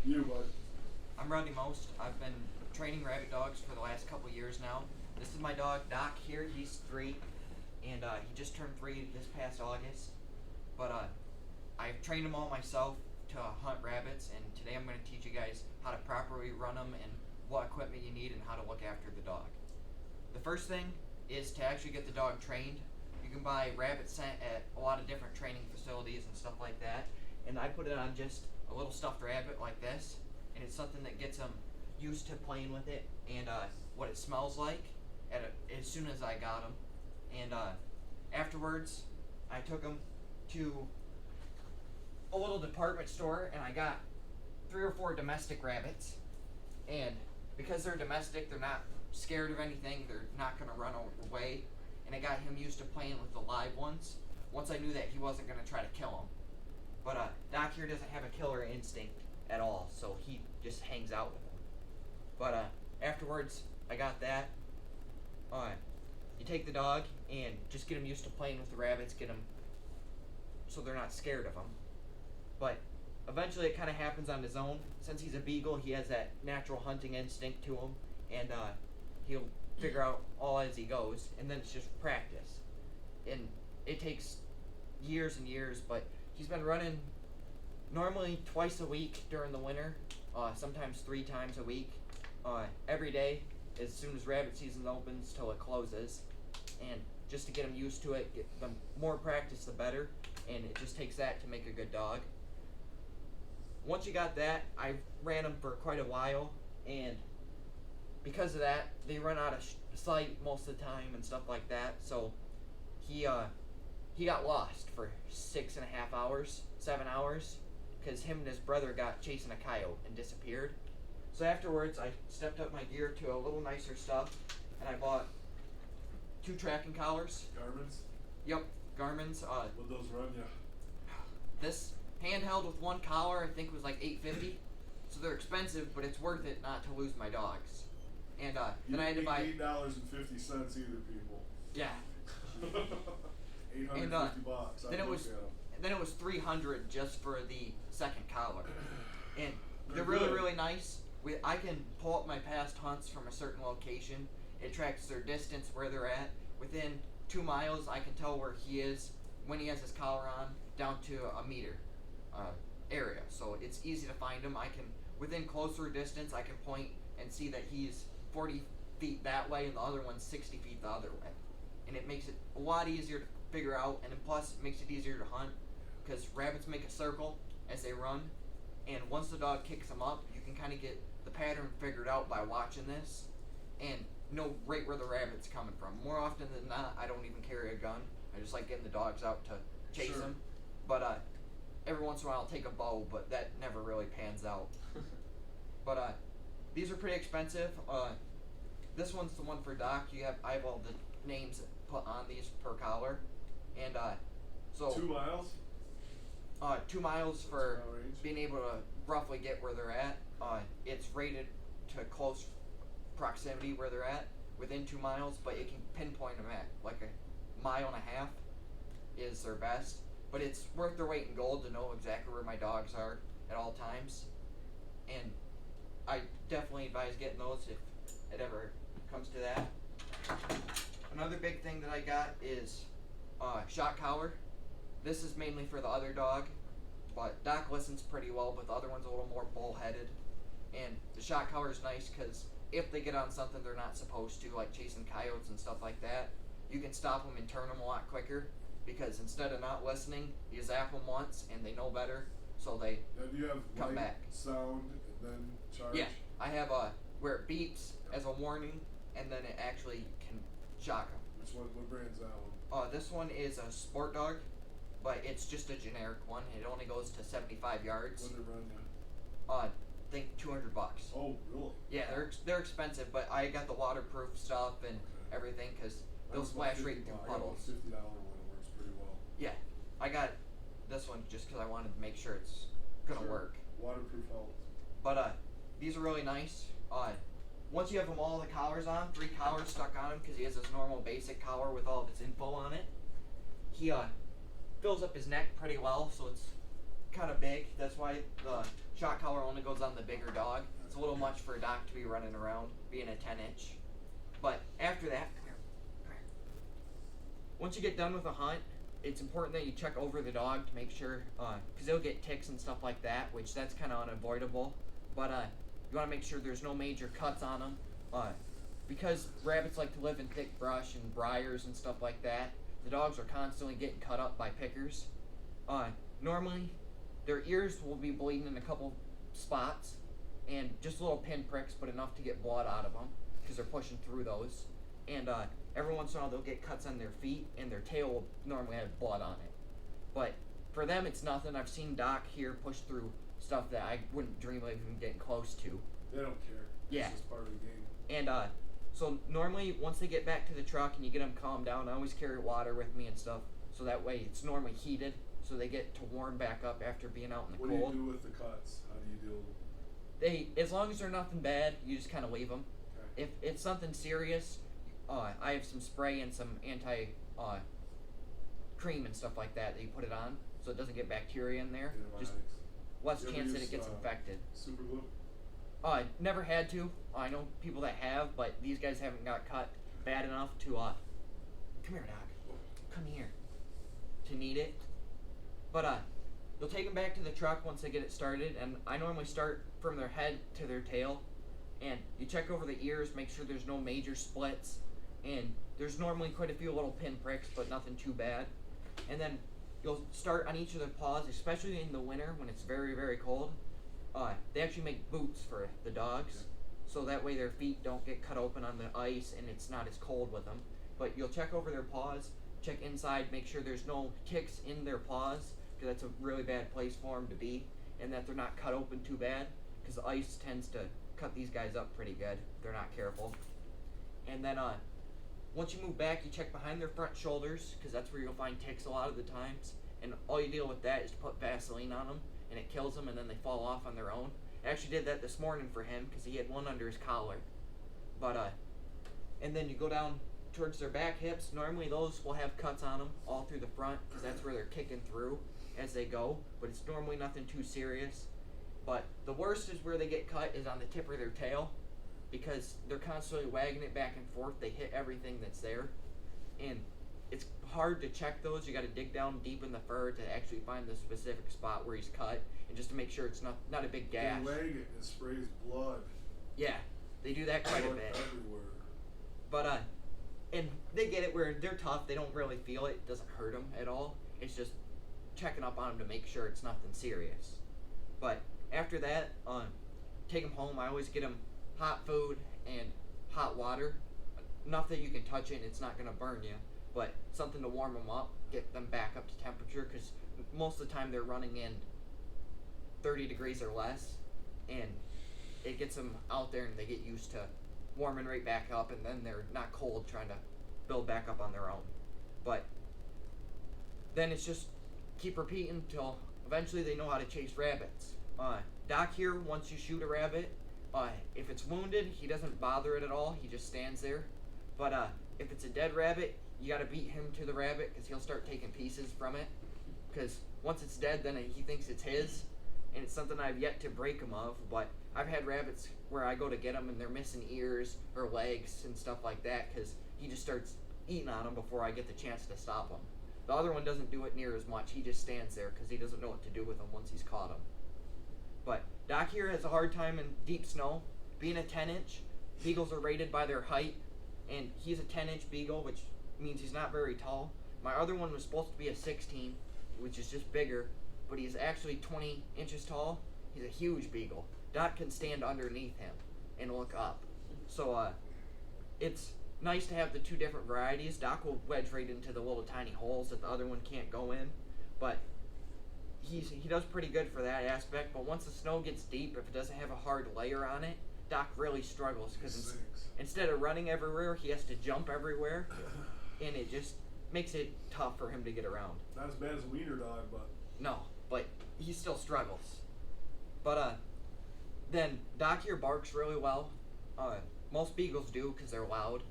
You, bud. I'm Rodney Most. I've been training rabbit dogs for the last couple years now. This is my dog Doc here. He's 3, and he just turned 3 this past August. But I've trained him all myself to hunt rabbits, and today I'm going to teach you guys how to properly run them and what equipment you need and how to look after the dog. The first thing is to actually get the dog trained. You can buy rabbit scent at a lot of different training facilities and stuff like that. And I put it on just a little stuffed rabbit like this, and it's something that gets them used to playing with it and what it smells like as soon as I got him. And afterwards, I took him to a little department store and I got 3 or 4 domestic rabbits. And because they're domestic, they're not scared of anything. They're not going to run away. And I got him used to playing with the live ones once I knew that he wasn't going to try to kill them. But Doc here doesn't have a killer instinct at all, so he just hangs out with them. But afterwards, I got that. You take the dog and just get him used to playing with the rabbits, get him so they're not scared of him. But eventually it kind of happens on his own. Since he's a beagle, he has that natural hunting instinct to him, and he'll figure out all as he goes, and then it's just practice. And it takes years and years, but he's been running normally twice a week during the winter, sometimes 3 times a week, every day as soon as rabbit season opens till it closes, and just to get him used to it. The more practice the better, and it just takes that to make a good dog. Once you got that, I ran them for quite a while, and because of that, they run out of sight most of the time and stuff like that, so he got lost for 6.5 hours, 7 hours, because him and his brother got chasing a coyote and disappeared. So afterwards, I stepped up my gear to a little nicer stuff, and I bought 2 tracking collars. Garmin's? Yep, Garmin's. What'd those run ya? This handheld with 1 collar, I think, was like $8.50. So they're expensive, but it's worth it not to lose my dogs. And then I had to buy $8.50 either, people. Yeah. $850. Then it was $300 just for the second collar, and they're really nice. I can pull up my past hunts from a certain location. It tracks their distance, where they're at. Within 2 miles, I can tell where he is when he has his collar on, down to a meter area. So it's easy to find him. Within closer distance, I can point and see that he's 40 feet that way and the other one's 60 feet the other way. And it makes it a lot easier to figure out, and then plus it makes it easier to hunt, because rabbits make a circle as they run, and once the dog kicks them up, you can kind of get the pattern figured out by watching this and know right where the rabbit's coming from. More often than not, I don't even carry a gun. I just like getting the dogs out to chase them. But every once in a while I'll take a bow, but that never really pans out. But these are pretty expensive. This one's the one for Doc. I have all the names put on these per collar, and so 2 miles? 2 miles for being able to roughly get where they're at. It's rated to close proximity where they're at, within 2 miles, but it can pinpoint them at like 1.5 miles is their best. But it's worth their weight in gold to know exactly where my dogs are at all times. And I definitely advise getting those if it ever comes to that. Another big thing that I got is Shotcaller. This is mainly for the other dog, but Doc listens pretty well, but the other one's a little more bullheaded. And the Shotcaller is nice because if they get on something they're not supposed to, like chasing coyotes and stuff like that, you can stop them and turn them a lot quicker, because instead of not listening, you zap them once and they know better, so they do you have come back. Sound and then charge? Yeah, I have where it beeps as a warning, and then it actually can shock them. What brand's that one? This one is a sport dog, but it's just a generic one. It only goes to 75 yards. What did it run you? I think $200. Oh, really? Yeah, they're expensive, but I got the waterproof stuff and everything, because they'll splash right through puddles. I got a $50 one. It works pretty well. Yeah, I got this one just because I wanted to make sure it's gonna work. Waterproof helps. But these are really nice. Once you have them all the collars on, 3 collars stuck on him, because he has his normal basic collar with all of its info on it. He fills up his neck pretty well, so it's kind of big. That's why the Shotcaller only goes on the bigger dog. It's a little much for a Doc to be running around, being a 10-inch. But after that, come here. Once you get done with a hunt, it's important that you check over the dog to make sure, because they'll get ticks and stuff like that, which that's kind of unavoidable. But you want to make sure there's no major cuts on them. Because rabbits like to live in thick brush and briars and stuff like that, the dogs are constantly getting cut up by pickers. Normally, their ears will be bleeding in a couple spots, and just little pin pricks, but enough to get blood out of them, because they're pushing through those. And every once in a while they'll get cuts on their feet, and their tail will normally have blood on it. But for them, it's nothing. I've seen Doc here push through stuff that I wouldn't dream of even getting close to. They don't care. Yeah. It's just part of the game. And so normally, once they get back to the truck and you get them calmed down, I always carry water with me and stuff, so that way it's normally heated, so they get to warm back up after being out in the cold. What do you do with the cuts? How do you deal with them? As long as they're nothing bad, you just kind of leave them. Okay. If it's something serious, I have some spray and some anti cream and stuff like that you put it on, so it doesn't get bacteria in there. Antibiotics. Just less You ever chance that use, it gets infected. Super glue? Never had to. I know people that have, but these guys haven't got cut bad enough to come here, Doc. Come here. To need it. But you'll take them back to the truck once they get it started, and I normally start from their head to their tail, and you check over the ears, make sure there's no major splits, and there's normally quite a few little pin pricks, but nothing too bad. And then you'll start on each of their paws, especially in the winter when it's very, very cold. They actually make boots for the dogs, so that way their feet don't get cut open on the ice and it's not as cold with them. But you'll check over their paws, check inside, make sure there's no ticks in their paws, because that's a really bad place for them to be, and that they're not cut open too bad, because the ice tends to cut these guys up pretty good if they're not careful. And then once you move back, you check behind their front shoulders, because that's where you'll find ticks a lot of the times, and all you deal with that is to put Vaseline on them, and it kills them, and then they fall off on their own. I actually did that this morning for him, because he had one under his collar. But and then you go down towards their back hips. Normally those will have cuts on them all through the front, because that's where they're kicking through as they go, but it's normally nothing too serious. But the worst is where they get cut is on the tip of their tail, because they're constantly wagging it back and forth. They hit everything that's there, and it's hard to check those. You got to dig down deep in the fur to actually find the specific spot where he's cut, and just to make sure it's not a big gash. They wag it and it sprays blood. Yeah, they do that quite a bit. Everywhere. But and they get it where they're tough. They don't really feel it. It doesn't hurt them at all. It's just checking up on them to make sure it's nothing serious. But after that, take them home. I always get them hot food and hot water. Enough that you can touch it and it's not going to burn you, but something to warm them up, get them back up to temperature, because most of the time they're running in 30 degrees or less, and it gets them out there and they get used to warming right back up, and then they're not cold trying to build back up on their own. But then it's just keep repeating until eventually they know how to chase rabbits. Doc here, once you shoot a rabbit, if it's wounded, he doesn't bother it at all. He just stands there. But if it's a dead rabbit, you got to beat him to the rabbit, because he'll start taking pieces from it. Because once it's dead, then he thinks it's his, and it's something I've yet to break him of. But I've had rabbits where I go to get them and they're missing ears or legs and stuff like that, because he just starts eating on them before I get the chance to stop him. The other one doesn't do it near as much. He just stands there because he doesn't know what to do with them once he's caught them. But Doc here has a hard time in deep snow. Being a 10-inch, beagles are rated by their height, and he's a 10-inch beagle, which means he's not very tall. My other one was supposed to be a 16, which is just bigger, but he's actually 20 inches tall. He's a huge beagle. Doc can stand underneath him and look up. So it's nice to have the two different varieties. Doc will wedge right into the little tiny holes that the other one can't go in, but he does pretty good for that aspect. But once the snow gets deep, if it doesn't have a hard layer on it, Doc really struggles, because instead of running everywhere, he has to jump everywhere, and it just makes it tough for him to get around. Not as bad as a wiener dog, but no, but he still struggles. But then Doc here barks really well. Most beagles do because they're loud,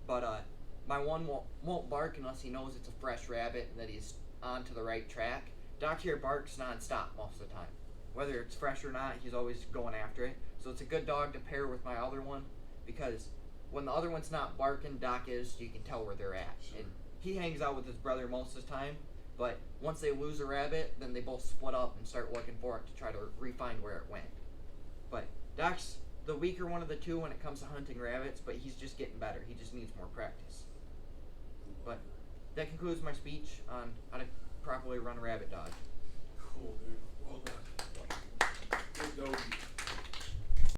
but my one won't bark unless he knows it's a fresh rabbit and that he's on to the right track. Doc here barks non-stop most of the time. whether it's fresh or not, he's always going after it. So it's a good dog to pair with my other one, because when the other one's not barking, Doc is, so you can tell where they're at. Sure. And he hangs out with his brother most of the time, but once they lose a rabbit, then they both split up and start looking for it to try to re-find where it went. But Doc's the weaker one of the two when it comes to hunting rabbits, but he's just getting better. He just needs more practice. But that concludes my speech on how to properly run a rabbit dog. Cool, dude. Well done. Good doggy.